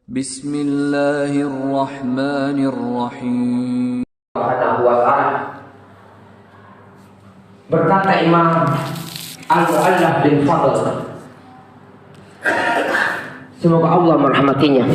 Bismillahirrahmanirrahim. Berkata Imam Al-Mu'allaf bin Fadl, semoga Allah merahmatinya,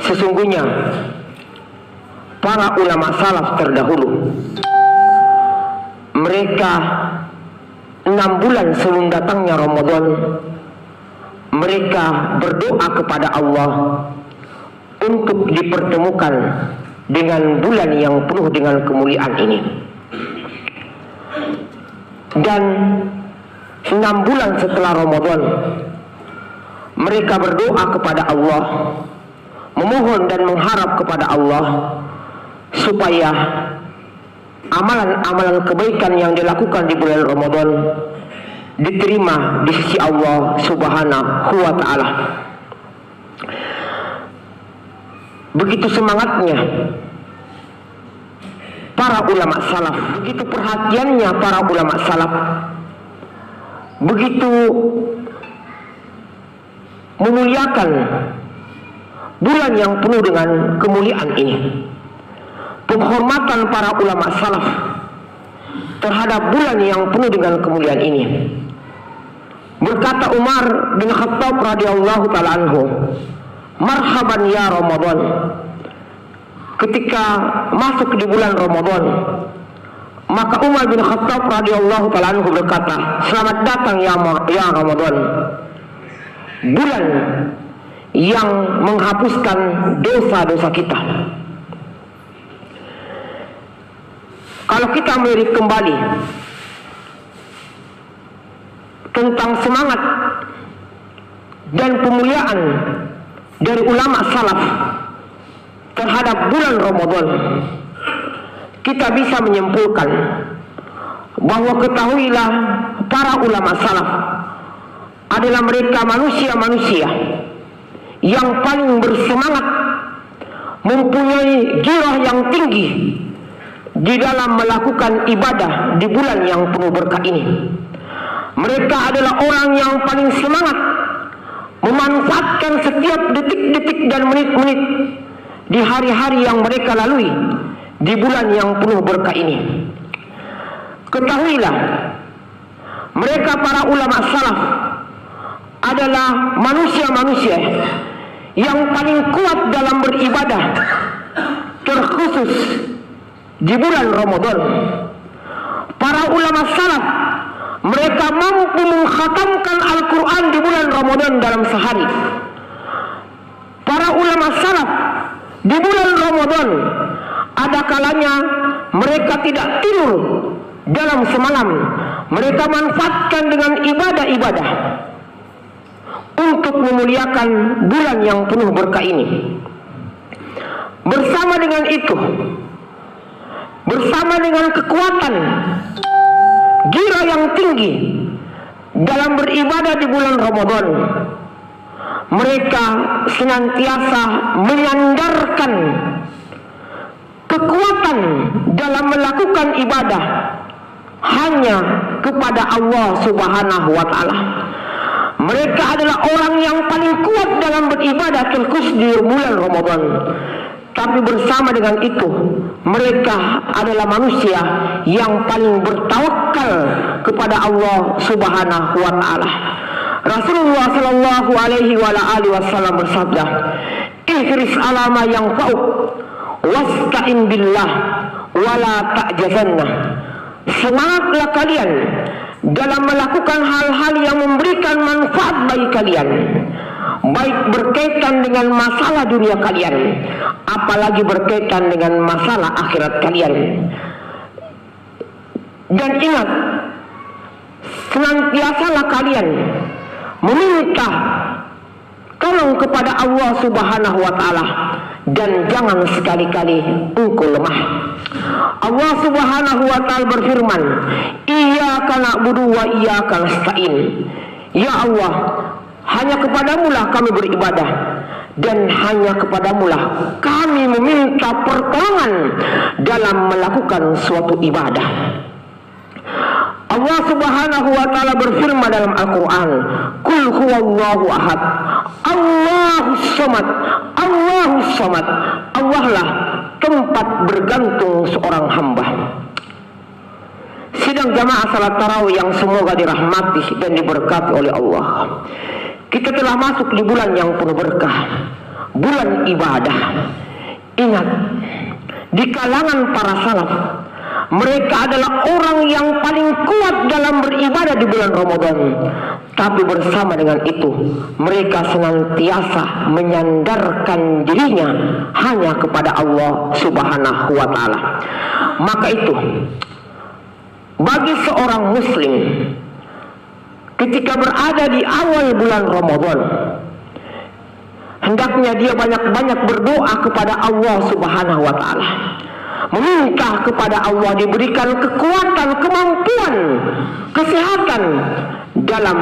sesungguhnya para ulama salaf terdahulu, mereka 6 bulan sebelum datangnya Ramadan, mereka berdoa kepada Allah untuk dipertemukan dengan bulan yang penuh dengan kemuliaan ini. Dan 6 bulan setelah Ramadan, mereka berdoa kepada Allah, memohon dan mengharap kepada Allah supaya amalan-amalan kebaikan yang dilakukan di bulan Ramadan diterima di sisi Allah Subhanahu wa ta'ala. Begitu semangatnya para ulama salaf, begitu perhatiannya para ulama salaf, begitu memuliakan bulan yang penuh dengan kemuliaan ini. Penghormatan para ulama salaf terhadap bulan yang penuh dengan kemuliaan ini. Berkata Umar bin Khattab radhiyallahu ta'ala anhu, marhaban ya Ramadan. Ketika masuk di bulan Ramadan, maka Umar bin Khattab radhiyallahu ta'ala anhu berkata, selamat datang ya Ramadan, bulan yang menghapuskan dosa-dosa kita. Kalau kita melirik kembali tentang semangat dan pemuliaan dari ulama salaf terhadap bulan Ramadan, kita bisa menyimpulkan bahwa ketahuilah para ulama salaf adalah mereka manusia-manusia yang paling bersemangat, mempunyai gairah yang tinggi di dalam melakukan ibadah di bulan yang penuh berkah ini. Mereka adalah orang yang paling semangat memanfaatkan setiap detik-detik dan menit-menit di hari-hari yang mereka lalui di bulan yang penuh berkah ini. Ketahuilah, mereka para ulama salaf adalah manusia-manusia yang paling kuat dalam beribadah, terkhusus di bulan Ramadan. Para ulama salaf, mereka mampu mengkhatamkan Al-Quran di bulan Ramadan dalam sehari. Para ulama salaf di bulan Ramadan, ada kalanya mereka tidak tidur dalam semalam. Mereka manfaatkan dengan ibadah-ibadah untuk memuliakan bulan yang penuh berkah ini. Bersama dengan itu, bersama dengan kekuatan gairah yang tinggi dalam beribadah di bulan Ramadan, mereka senantiasa menyandarkan kekuatan dalam melakukan ibadah hanya kepada Allah Subhanahu wa ta'ala. Mereka adalah orang yang paling kuat dalam beribadah terkhusus di bulan Ramadan. Tapi bersama dengan itu, mereka adalah manusia yang paling bertawakal kepada Allah Subhanahu wa ta'ala. Rasulullah sallallahu alaihi wasallam bersabda, ihris ala ma yanfa'uk wasta'in billah wala ta'jazanna. Semangatlah kalian dalam melakukan hal-hal yang memberikan manfaat bagi kalian, baik berkaitan dengan masalah dunia kalian, apalagi berkaitan dengan masalah akhirat kalian. Dan ingat, senantiasalah kalian meminta tolong kepada Allah Subhanahu wa ta'ala, dan jangan sekali-kali engkau lemah. Allah Subhanahu wa ta'ala berfirman, iyyaka na'budu wa iyyaka nasta'in. Ya Allah, hanya kepadamulah kami beribadah, dan hanya kepadamulah kami meminta pertolongan dalam melakukan suatu ibadah. Allah Subhanahu wa ta'ala berfirman dalam Al-Quran, Qul huwallahu ahad, Allahus samad, Allahus samad. Allah lah tempat bergantung seorang hamba. Sidang jamaah salat tarawih yang semoga dirahmati dan diberkati oleh Allah, kita telah masuk di bulan yang penuh berkah, bulan ibadah. Ingat, di kalangan para salaf, mereka adalah orang yang paling kuat dalam beribadah di bulan Ramadan. Tapi bersama dengan itu, mereka senantiasa menyandarkan dirinya hanya kepada Allah Subhanahu wa Ta'ala. Maka itu, bagi seorang muslim, ketika berada di awal bulan Ramadan, hendaknya dia banyak-banyak berdoa kepada Allah Subhanahu wa Ta'ala, meminta kepada Allah diberikan kekuatan, kemampuan, kesehatan dalam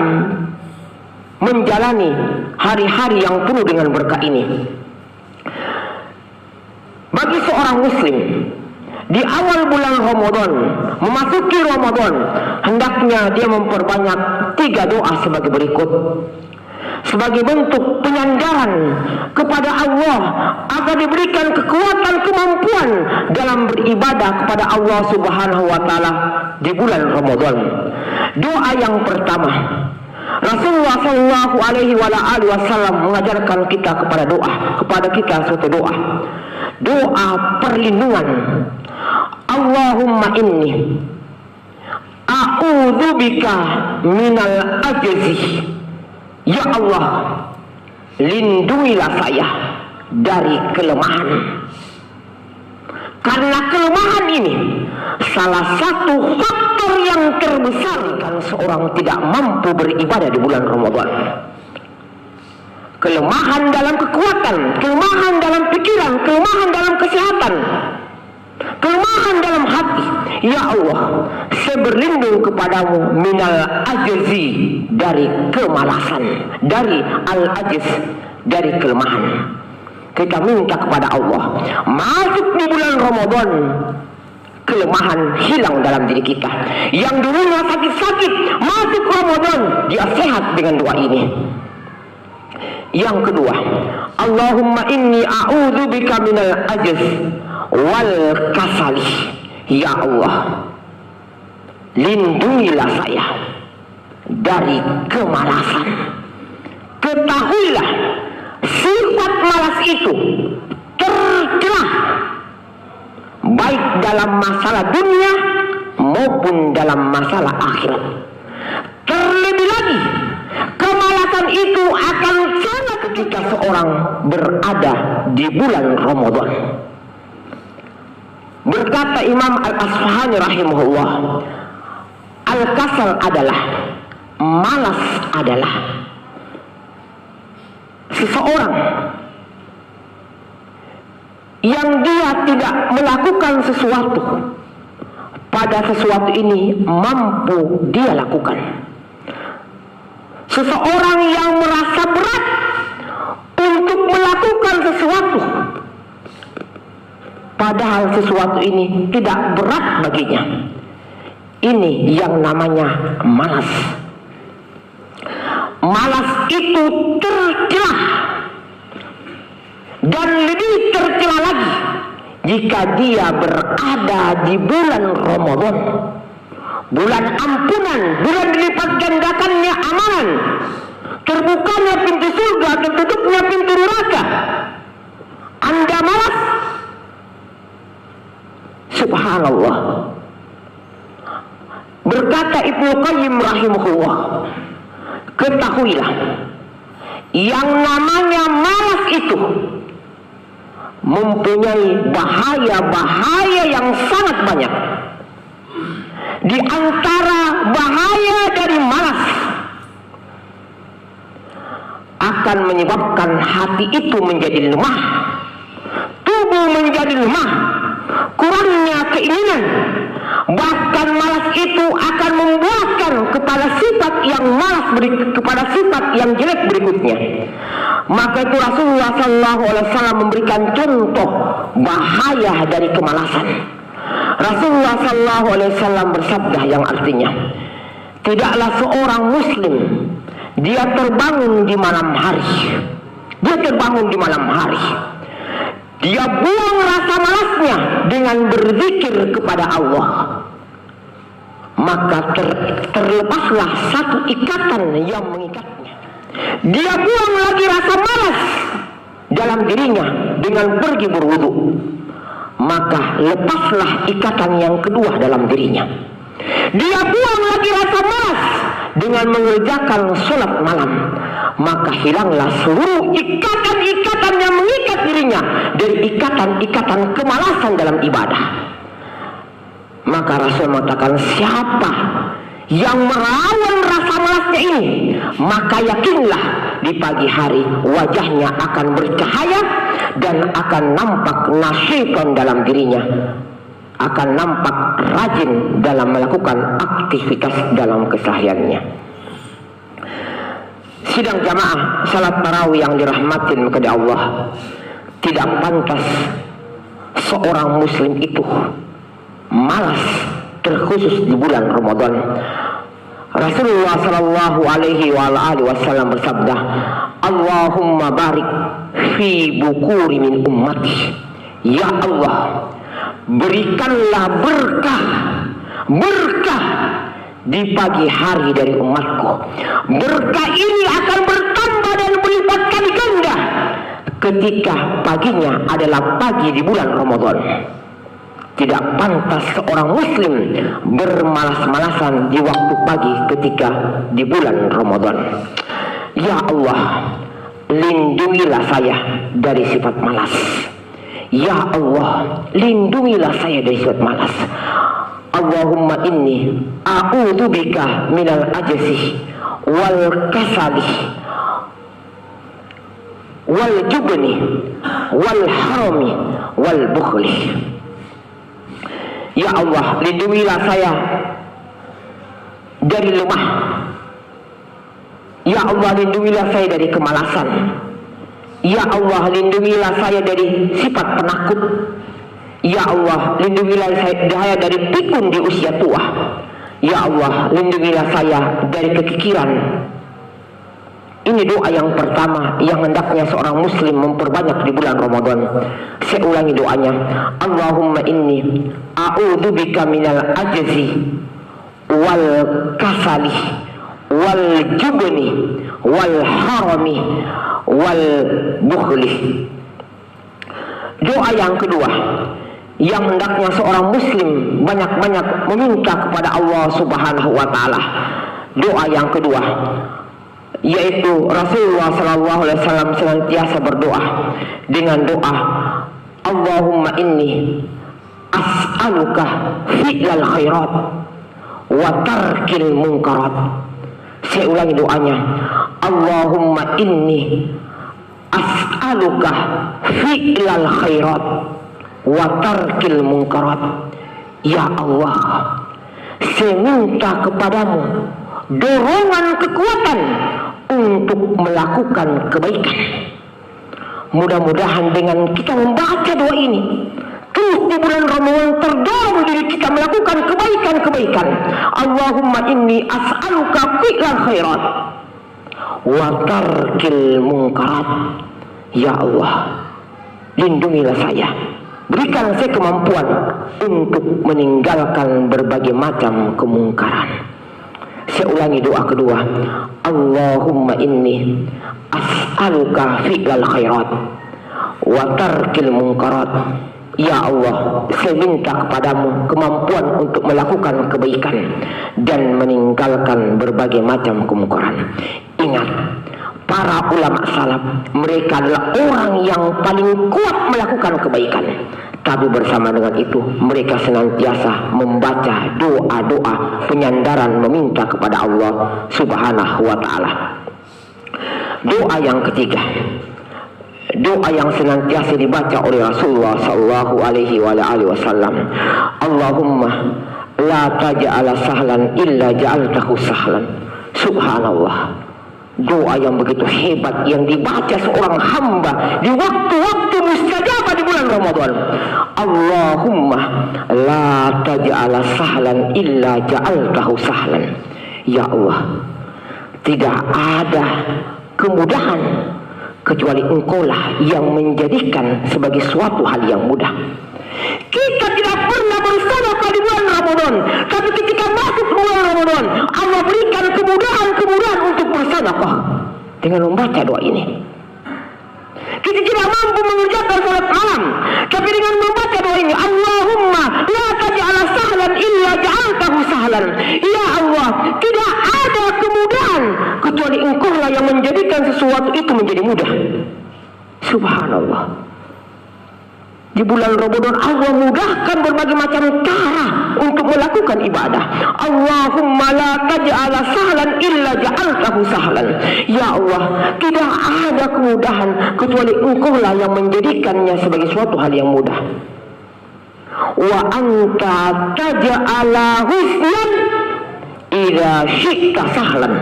menjalani hari-hari yang penuh dengan berkah ini. Bagi seorang muslim, di awal bulan Ramadan, memasuki Ramadan, hendaknya dia memperbanyak 3 doa sebagai berikut. Sebagai bentuk penyandaran kepada Allah agar diberikan kekuatan, kemampuan dalam beribadah kepada Allah Subhanahu wa Ta'ala di bulan Ramadan. Doa yang pertama, Rasulullah Shallallahu Alaihi Wasallam mengajarkan kita kepada kita suatu doa perlindungan. Allahumma inni a'udzubika minal ajzi. Ya Allah, lindungilah saya dari kelemahan. Karena kelemahan ini salah satu faktor yang terbesar kan seorang tidak mampu beribadah di bulan Ramadan. Kelemahan dalam kekuatan, kelemahan dalam pikiran, kelemahan dalam kesehatan, kelemahan dalam hati. Ya Allah, saya berlindung kepadamu minal ajzi, dari kemalasan, dari al-ajz, dari kelemahan. Kita minta kepada Allah, masuk di bulan Ramadan, kelemahan hilang dalam diri kita. Yang dulunya sakit-sakit, masuk Ramadan, dia sehat dengan doa ini. Yang kedua, Allahumma inni a'udzubika minal ajz wal kasali. Ya Allah, lindungilah saya dari kemalasan. Ketahuilah, sifat malas itu tercela baik dalam masalah dunia maupun dalam masalah akhirat. Terlebih lagi, kemalasan itu akan sangat ketika seorang berada di bulan Ramadan. Berkata Imam Al-Asfahani rahimahullah, al-kasal adalah, malas adalah seseorang yang dia tidak melakukan sesuatu pada sesuatu ini mampu dia lakukan. Seseorang yang merasa berat untuk melakukan sesuatu padahal sesuatu ini tidak berat baginya. Ini yang namanya malas. Malas itu tercela, dan lebih tercela lagi jika dia berada di bulan Ramadan, bulan ampunan, bulan dilipat gandakannya amalan, terbukanya pintu surga, tertutupnya pintu neraka. Anda malas, subhanallah. Berkata Ibnu Qayyim rahimahullah, ketahuilah, yang namanya malas itu mempunyai bahaya-bahaya yang sangat banyak. Di antara bahaya dari malas, akan menyebabkan hati itu menjadi lemah, tubuh menjadi lemah, kurangnya keinginan. Bahkan malas itu akan membuahkan kepada sifat yang malas, kepada sifat yang jelek berikutnya. Maka itu Rasulullah SAW memberikan contoh bahaya dari kemalasan. Rasulullah SAW bersabda yang artinya, tidaklah seorang muslim Dia terbangun di malam hari. Dia terbangun di malam hari. Dia buang rasa malasnya dengan berzikir kepada Allah. Maka terlepaslah satu ikatan yang mengikatnya. Dia buang lagi rasa malas dalam dirinya dengan pergi berwudu. Maka lepaslah ikatan yang kedua dalam dirinya. Dia buang lagi rasa malas dengan mengerjakan sholat malam. Maka hilanglah seluruh ikatan-ikatan yang mengikat dirinya dari ikatan-ikatan kemalasan dalam ibadah. Maka Rasul mengatakan, siapa yang merawan rasa malasnya ini, maka yakinlah di pagi hari wajahnya akan bercahaya dan akan nampak nasyikan dalam dirinya, akan nampak rajin dalam melakukan aktivitas dalam kesehariannya. Sidang jamaah salat tarawih yang dirahmatin kepada Allah, tidak pantas seorang muslim itu malas, terkhusus di bulan Ramadan. Rasulullah sallallahu alaihi wasallam bersabda, Allahumma barik fi bukuri min ummati. Ya Allah, berikanlah berkah di pagi hari dari umatku. Berkah ini akan bertambah dan berlipat kali ganda ketika paginya adalah pagi di bulan Ramadan. Tidak pantas seorang muslim bermalas-malasan di waktu pagi ketika di bulan Ramadan. Ya Allah, lindungilah saya dari sifat malas. Ya Allah, lindungilah saya dari sifat malas. Allahumma inni a'udzubika minal ajzi wal kasali wal jubni wal harami wal bukhli. Ya Allah, lindungilah saya dari lemah. Ya Allah, lindungilah saya dari kemalasan. Ya Allah, lindungilah saya dari sifat penakut. Ya Allah, lindungilah saya dari pikun di usia tua. Ya Allah, lindungilah saya dari kekikiran. Ini doa yang pertama yang hendaknya seorang muslim memperbanyak di bulan Ramadan. Saya ulangi doanya. Allahumma inni a'udzubika minal ajzi wal kasali wal jubni wal harami wal bukhli. Doa yang kedua yang hendaknya seorang muslim banyak-banyak meminta kepada Allah Subhanahu wa taala. Doa yang kedua yaitu Rasulullah sallallahu alaihi wasallam senantiasa berdoa dengan doa Allahumma inni as'aluka fi'lal khairat wa tarkil munkarat. Saya ulangi doanya. Allahumma inni as'aluka fi'lal khairat wa tarkil munkarat. Ya Allah, saya minta kepadamu dorongan kekuatan untuk melakukan kebaikan. Mudah-mudahan dengan kita membaca doa ini terus di bulan Ramadan terdorong diri kita melakukan kebaikan-kebaikan. Allahumma inni as'aluka fi'lal khairat wa tarkil munkarat. Ya Allah, lindungilah saya, berikan saya kemampuan untuk meninggalkan berbagai macam kemungkaran. Saya ulangi doa kedua. Allahumma inni as'aluka fi'lal khairat wa tarkil munkarat. Ya Allah, saya minta kepadamu kemampuan untuk melakukan kebaikan dan meninggalkan berbagai macam kemungkaran. Ingat, para ulama salaf, mereka adalah orang yang paling kuat melakukan kebaikan. Tapi bersama dengan itu, mereka senantiasa membaca doa-doa penyandaran meminta kepada Allah Subhanahu wa ta'ala. Doa yang ketiga, doa yang senantiasa dibaca oleh Rasulullah sallallahu alaihi wasallam. Allahumma la taj'ala sahlan illa ja'altahu sahlan. Subhanallah. Doa yang begitu hebat yang dibaca seorang hamba di waktu-waktu mustajabah di bulan Ramadan. Allahumma la taj'ala sahlan illa ja'altahu sahlan. Ya Allah, tidak ada kemudahan kecuali Engkaulah yang menjadikan sebagai suatu hal yang mudah. Kita tidak pernah bersedekah di bulan Ramadan, tapi ketika masuk bulan Ramadan, Allah berikan kemudahan-kemudahan untuk bersedekah dengan membaca doa ini. Kita tidak mampu mengerjakan salat malam, tapi dengan membaca doa ini, Allahumma la taj'al sahlan illa ja'altahu sahlan. Ya Allah, tidak ada kemudahan kecuali Engkaulah yang menjadikan sesuatu itu menjadi mudah. Subhanallah. Di bulan Ramadan Allah mudahkan berbagai macam cara untuk melakukan ibadah. Allahumma la taj'al sahlan illa ja'altahu sahlan. Ya Allah, tidak ada kemudahan kecuali Engkaulah yang menjadikannya sebagai suatu hal yang mudah. Wa anta taj'ala husnan idza syi'ta sahlan.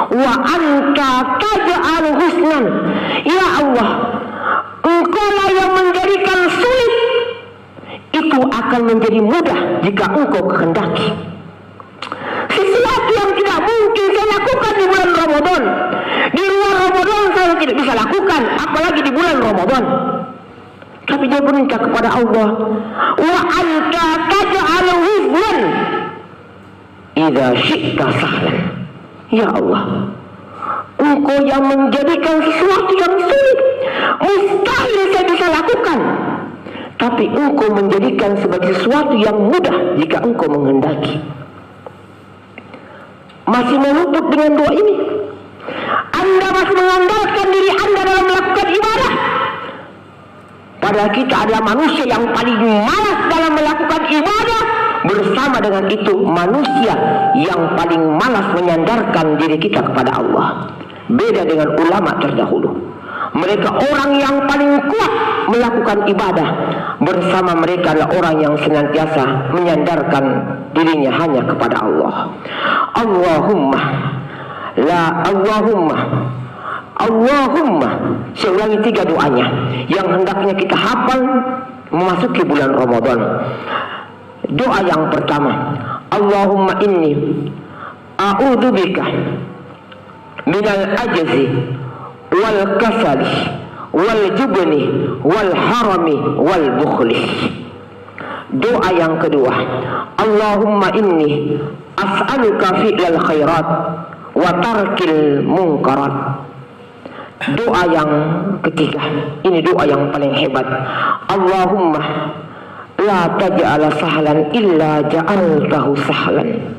Wa anta taj'al husnan. Ya Allah, Engkaulah yang menjadikan sulit itu akan menjadi mudah jika Engkau kehendaki. Sesuatu yang tidak mungkin saya lakukan di bulan Ramadan, di luar Ramadan saya tidak bisa lakukan, apalagi di bulan Ramadan. Tapi dia berminta kepada Allah, wa anta taj'al huznan idza syi'ta sahlan. Ya Allah, Engkau yang menjadikan sesuatu yang sulit mustahil saya bisa lakukan, tapi Engkau menjadikan sebagai sesuatu yang mudah jika Engkau menghendaki. Masih meluput dengan doa ini? Anda masih mengandalkan diri Anda dalam melakukan ibadah, padahal kita adalah manusia yang paling malas dalam melakukan ibadah. Bersama dengan itu, manusia yang paling malas menyandarkan diri kita kepada Allah. Beda dengan ulama terdahulu, mereka orang yang paling kuat melakukan ibadah. Bersama mereka adalah orang yang senantiasa menyandarkan dirinya hanya kepada Allah. Allahumma Allahumma. Saya ulangi 3 doanya yang hendaknya kita hafal memasuki bulan Ramadan. Doa yang pertama, Allahumma inni a'udzubika minal ajzi wal kasali wal jubni wal harami wal bukhli. Doa yang kedua, Allahumma inni as'aluka fi'lal khairat wa tarkil munkarat. Doa yang ketiga, ini doa yang paling hebat, Allahumma la taj'ala sahlan illa ja'altahu sahlan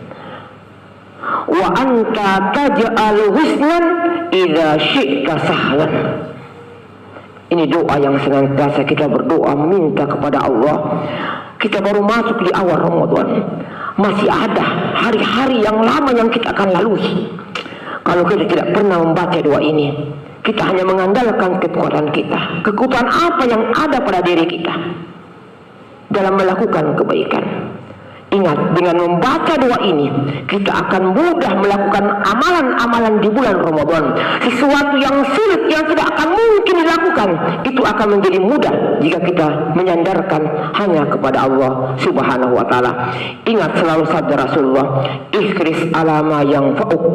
wa anta taj'al husnan idza syi'ta sahlan. Ini doa yang senantiasa kita berdoa minta kepada Allah. Kita baru masuk di awal Ramadan, masih ada hari-hari yang lama yang kita akan lalui. Kalau kita tidak pernah membaca doa ini, kita hanya mengandalkan kekuatan kita. Kekuatan apa yang ada pada diri kita dalam melakukan kebaikan? Ingat, dengan membaca doa ini, kita akan mudah melakukan amalan-amalan di bulan Ramadan. Sesuatu yang sulit, yang tidak akan mungkin dilakukan, itu akan menjadi mudah jika kita menyandarkan hanya kepada Allah Subhanahu wa ta'ala. Ingat selalu sabda Rasulullah, ikhris alama yang fa'uk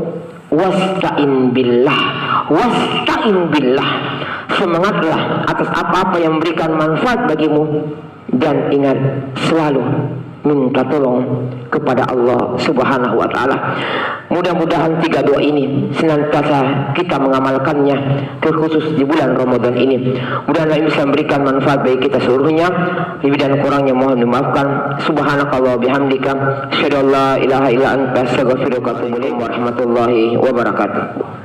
wasta'in billah. Wasta'in billah. Semangatlah atas apa-apa yang memberikan manfaat bagimu, dan ingat selalu minta tolong kepada Allah Subhanahu wa ta'ala. Mudah-mudahan 3 doa ini senantiasa kita mengamalkannya, terkhusus di bulan Ramadan ini. Mudah-mudahan bisa memberikan manfaat bagi kita seluruhnya. Lebih dan kurangnya mohon dimaafkan. Subhanakallah bihamdika asyhadu an la ilaha illa anta astaghfiruka wa atubu ilaik. Warahmatullahi wabarakatuh.